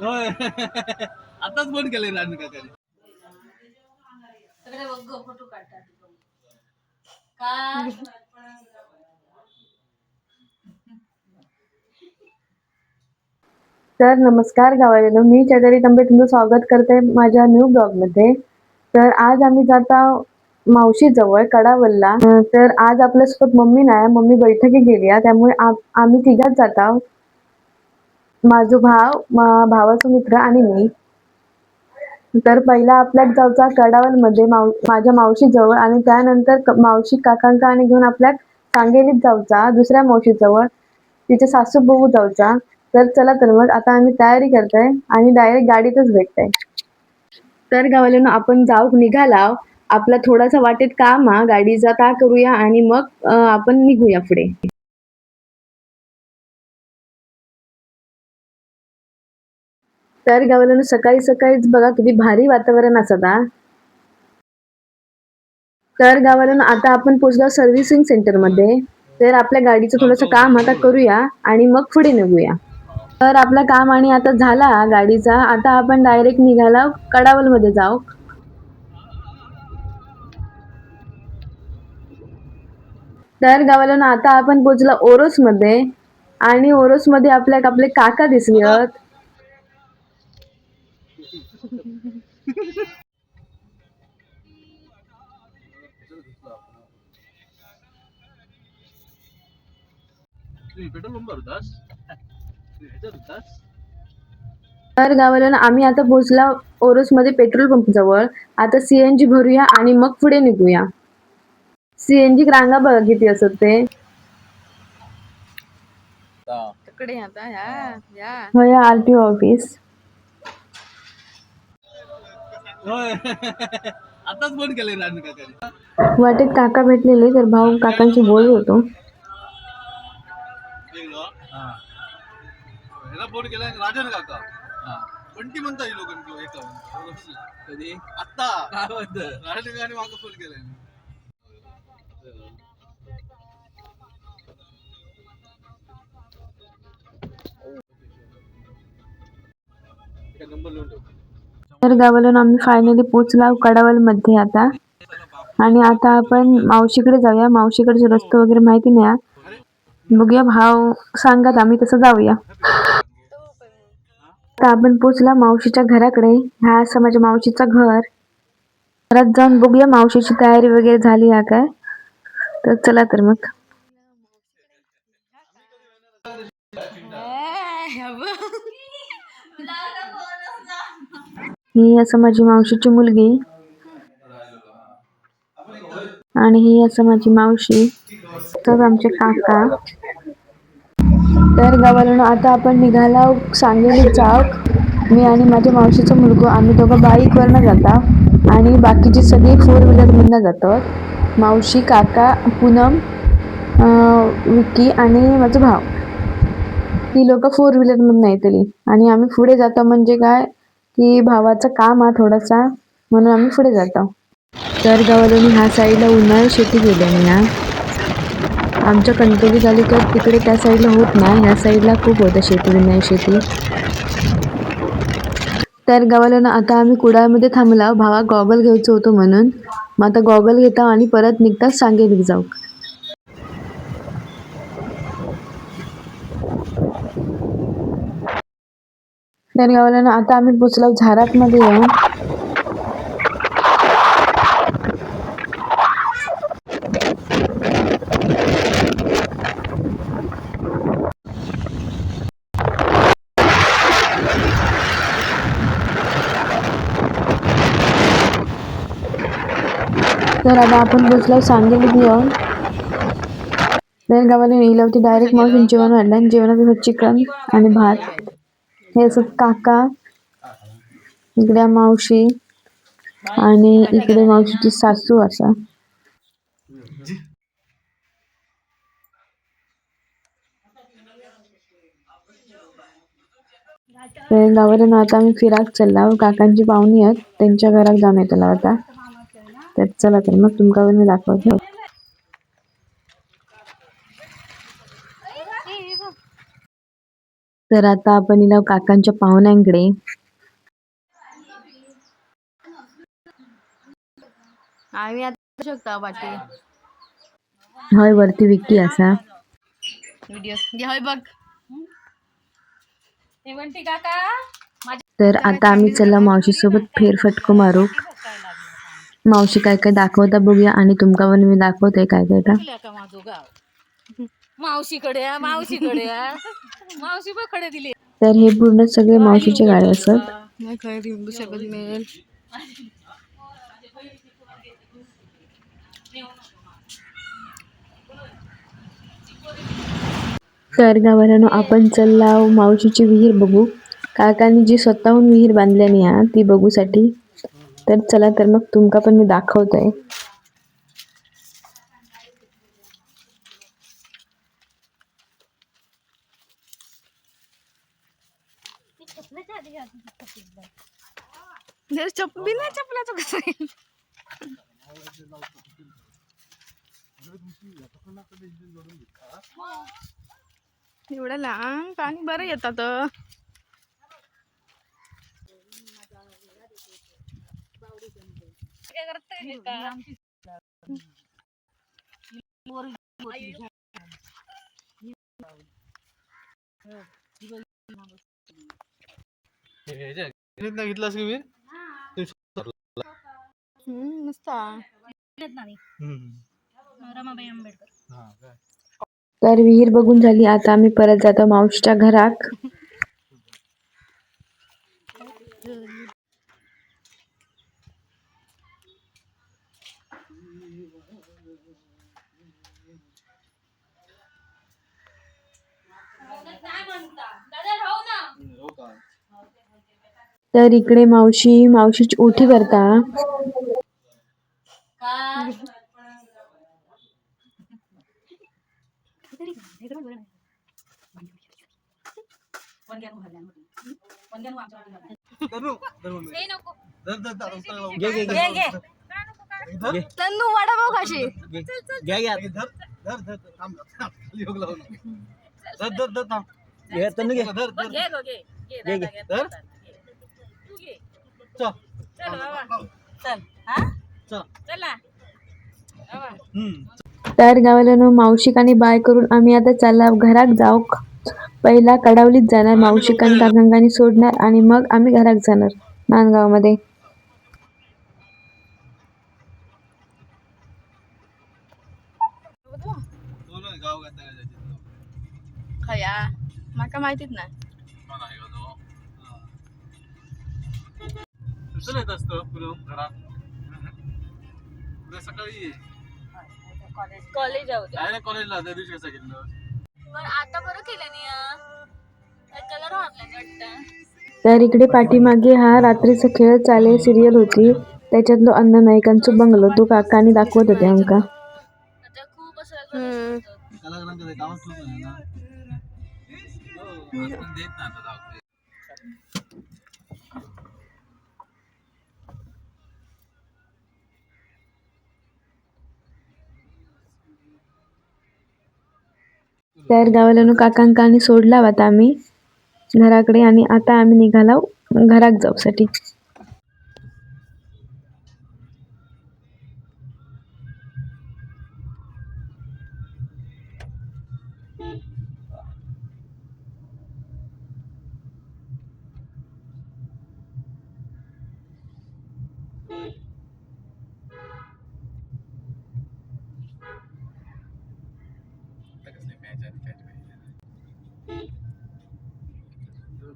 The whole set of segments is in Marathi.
होय आताच फोन केले रानू काकाने. सगळे बघ फोटो काढतात का. तर नमस्कार गावाला, मी चैताली तांबे तुमचं स्वागत करते माझ्या न्यू ब्लॉगमध्ये. तर आज आम्ही जात आहोत मावशीजवळ कडावलला. तर आज आपल्यासोबत मम्मी नाही, मम्मी बैठकी गेली आहे, त्यामुळे आम्ही तिघाच जात आहोत. माझा भाव, भावाचा मित्र आणि मी. तर पहिला आपल्याक जाऊचा कडावलमध्ये माझ्या मावशीजवळ, आणि त्यानंतर मावशी काकांका आणि घेऊन आपल्याक सांगेलीत जाऊचा दुसऱ्या मावशीजवळ, तिचे सासू बघू जाऊचा. तर चला, तर मग आता आम्ही तयारी करतोय आणि डायरेक्ट गाडीतच भेटतोय. तर गावाला आपण जाऊक निघाला. आपला थोडासा वाटेत काम हा गाडीचा, ता करूया आणि मग आपण निघूया पुढे. तर गावाला सकाळी सकाळीच बघा किती भारी वातावरण असत हा. तर गावाला आता आपण पोहोचलो सर्व्हिसिंग सेंटर मध्ये. तर आपल्या गाडीचं थोडंसं काम आता करूया आणि मग पुढे निघूया. तर आपलं काम आणि आता झाला गाडीचा. आता आपण डायरेक्ट निघाला कडावल मध्ये जाऊ. तर गावाला आता आपण पोहोचलो ओरोस मध्ये, आणि ओरोस मध्ये आपल्याक आपले काका दिसले आहेत. पेट्रोल पंप भरतास भरतास. तर गावाला आम्ही आता पोहोचलो ओरोस मध्ये पेट्रोल पंप जवळ. आता सीएनजी भरूया आणि मग पुढे निघूया. सीएनजी रांगा बघा किती असत ते. तिकडे आता होय, आरटीओ ऑफिस. होय आताच फोन केले रानू काकाने. वाटेत काका भेटलेले, तर भाऊ काकांशी बोलत होतो. ह्याला फोन केला राजन काका. पण म्हणता येईल लोक कधी आता राजन काकाने मागं फोन केलाय. नंबर लिहून ठेव. तर गावाला आम्ही फायनली पोहोचलो कडावल मध्ये आता. आणि आता आपण मावशीकडे जाऊया. मावशीकडचे रस्ते वगैरे माहिती नाही हा. बघूया, भाव सांगत आम्ही तसं जाऊया. आता आपण पोहोचला मावशीच्या घराकडे. ह्या असं माझ्या मावशीचं घर. घरात जाऊन बघूया मावशीची तयारी वगैरे झाली आहे काय. तर चला, तर मग ही असं माझी मावशीची मुलगी, आणि ही असं माझी मावशी, तर आमचे काका. तर गावाला आता आपण निघाला सांगली चौक. मी आणि माझ्या मावशीचा मुलगा, आम्ही दोघं बाईकवरनं जाता, आणि बाकीची सगळी 4 व्हीलरमधनं जातात. मावशी, काका, पूनम, विक्की आणि माझा भाव. ती लोक 4 व्हीलरमधनं येतली, आणि आम्ही पुढे जातो. म्हणजे काय की भावाचं काम हा थोडासा, म्हणून आम्ही पुढे जातो. तर गावाला ह्या साईडला उन्हाळी शेती केली मी. आमच्या कणकवली तालुक्यात तिकडे त्या साईडला होत नाही, ह्या साईडला खूप होतं शेती, उन्हाळी शेती. तर गावाला आता आम्ही कुडाळमध्ये थांबला. भावा गॉगल घ्यायचं होतं म्हणून. मग आता गॉगल घेता आणि परत निघता सांगेलीत जाऊ. तर गावाला आता आम्ही पोचलो झारात मध्ये येऊन. तर आता आपण पोचलो सांगेलीत येऊन. तर गावाला येईल होती डायरेक्ट मावशीन जेवण वाढलं, आणि जेवणात चिकन आणि भात. हे असं काका, इकडे मावशी, आणि इकडे मावशीची सासू असा. तर गावाला आता आम्ही फिराक चालला. काकांची पाहुणी आहेत, त्यांच्या घरात जाऊन येतला आता. तर चला, तर मग तुमका मी दाखवतो. तर आता आपण इला काकांच्या पाहुण्यांकडे. आम्ही आता शकता वाटी हय वरती विकी असा. व्हिडिओ घे होय बघ ते म्हणते काका तर आता आम्ही चला मावशी सोबत फेरफटको मारू. मावशी काय काय दाखवता बघूया आणि तुमका पण मी दाखवते काय काय का. माझं गाव मावशीकडे मावशीकडे मावशी बकडे दिली तर हे पूर्ण सगळे मावशीचे गाळे असत. नाही काय लिंबू सरबत मिळेल. तर गावाला आपण चल्लाव मावशीची विहीर बघू. काकांनी जी स्वतःहून विहीर बांधल्यानी हा ती बघूसाठी. तर चला तर मग तुमका पण मी दाखवतोय. बिना चपलाचं कसं एवढं लहान पाणी बरं येतात. घेतलास की वीर मस्त तर विहीर बघून झाली. आता आम्ही परत जातो मावशीच्या घरात. हो का तर इकडे मावशीची ओठी करता. तन्नू वडापाव खाशी तर गावाला मावशिक आणि बाय करून आम्ही आता चालला घरात जाऊ. पहिला कडावलीत जाणार मावशिक आणि काकांनी सोडणार आणि मग आम्ही घरात जाणार नांदगावमध्ये. खया माका माहितीच नाही. येत असतं घरात उद्या सकाळी कॉलेज कॉलेजला त्या दिवशी कसं घेतलं आता बरं केलं कलर वाटतं. तर इकडे पाठीमागे हा रात्रीचा खेळ चाले सिरियल होती. त्याच्यातलो अन्न नायकांचं बंगलो तो काकांनी दाखवत होते आमका. खूप असं कलाकारांकडे कामच खूप आहे ना. देत ना आता तर गावाला काकांका आणि सोडला होता आम्ही घराकडे आणि आता आम्ही निघालो घरात जाऊसाठी.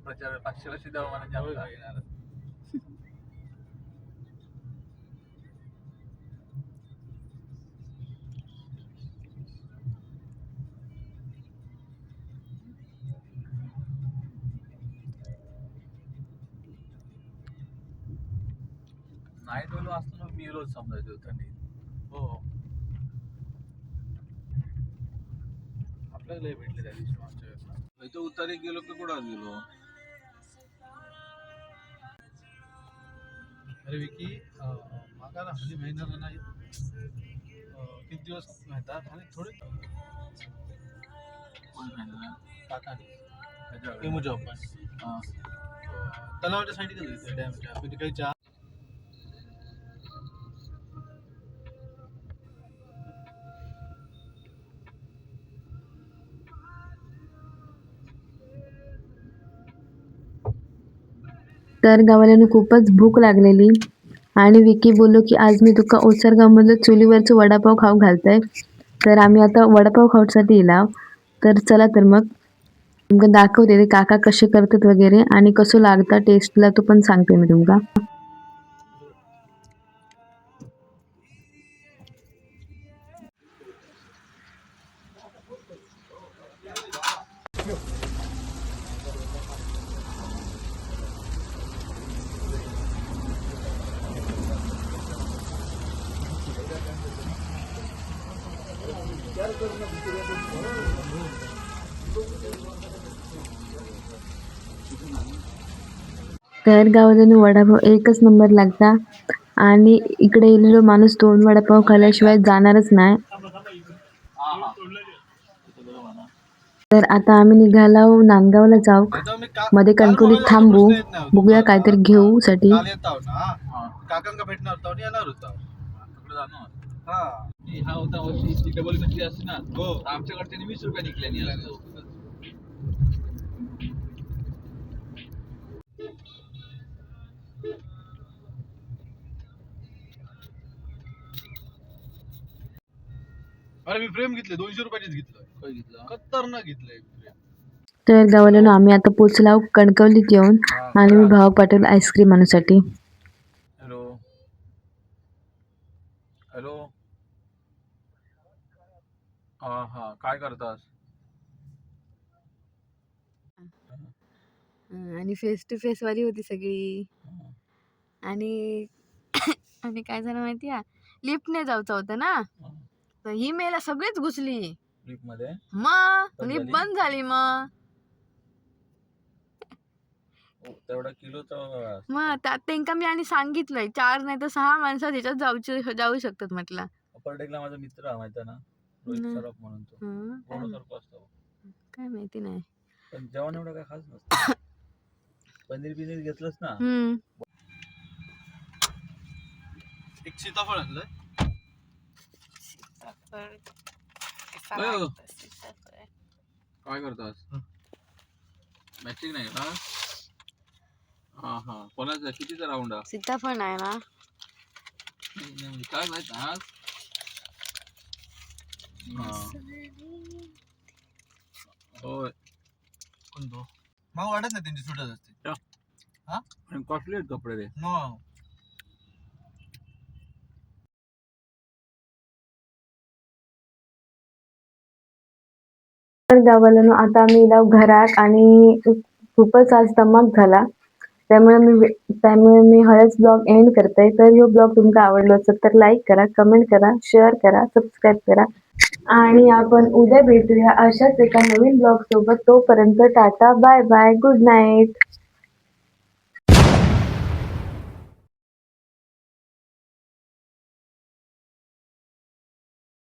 प्रचार 500 वर्ष द्यावं मला जावं येणार. नाईट वालो असतो ना मी रोज समजायचो थंडी. हो आपल्याला भेटले त्या दिवशी मागच्या वेळेस इथं उतारी गेलो की कुठं गेलो. अरे विकी मागा ना हल्ली महिन्याला नाही किती दिवस म्हणतात आणि थोडे काकाने इमोजी आपण तलावाच्या साईडला डॅमच्या म्हणजे काही चहा तर गावाला खूपच भूक लागलेली आणि विकी बोललो की आज मी तुका ओसरगावमधलं चुलीवरचं वडापाव खाऊ घालतंय. तर आम्ही आता वडापाव खाऊसाठी येला. तर चला तर मग तुमका दाखवते ते काका कसे करतात वगैरे आणि कसं लागता टेस्टला तो पण सांगते मी तुमका. तर गावाला वडापाव एकच नंबर लागता आणि इकडे येलेलो माणूस 2 वडापाव खाल्ल्याशिवाय जाणारच नाही. तर आता आम्ही निघालो नांदगावला जाऊ. मध्ये कणकवलीत थांबू, बघूया काहीतरी घेऊ साठी. काल येत आहो ना काकांका भेटणार होता आणि येणार होता तिकडे जाणार हा होता वर्षी डबल मछली असते ना हो आमच्याकडचे 20 रुपये निघले अरे मी फ्रेम घेतले 200 रुपयाचीच घेतलं काय घेतलं खतरनाक घेतलंय फ्रेम. तर गावाला आम्ही आता पोचलो कणकवलीत येऊन आणि मी भाव पाठवलं आईस्क्रीम आणण्यासाठी. हॅलो हॅलो हा हा काय करतास आणि फेस टू फेस वाली होती सगळी आणि आणि काय झालं माहिती आहे लिफ्टने जायचं होतं ना तर ही मेला सगळीच घुसली लिफ्ट मध्ये मग लिफ्ट बंद झाली मग तेवढा किलोचा मग त्यात त्यांका मी आणि सांगितलंय 4 नाही तर 6 माणसं त्याच्यात जाऊ शकतात म्हटलं. अपर डेकला माझा मित्र माहिती ना रोहित सराफ म्हणून तो सारखं असतो काय माहिती नाही पण जेवण एवढं काय खास नसतं पनीर बिनीर घेतलंस ना एक सीताफळ आणलंय काय करतास मॅचिंग नाही का हा हा कोणाचा कितीचा राऊंड हा सीताफळ नाही ना काय माहित ना होय कोणतो मग वाटत नाही त्यांची सुटत असते हा कॉस्टली आहेत कपडे रे तर गावाला आता आम्ही येलो घरात आणि खूपच आज दमक झाला. त्यामुळे मी हळच ब्लॉग एंड करते. तर ह्यो ब्लॉग तुमका आवडलो असेल तर लाईक करा, कमेंट करा, शेअर करा, सबस्क्राईब करा आणि आपण उद्या भेटूया अशाच एका नवीन ब्लॉग सोबत. तोपर्यंत tata bye bye good night.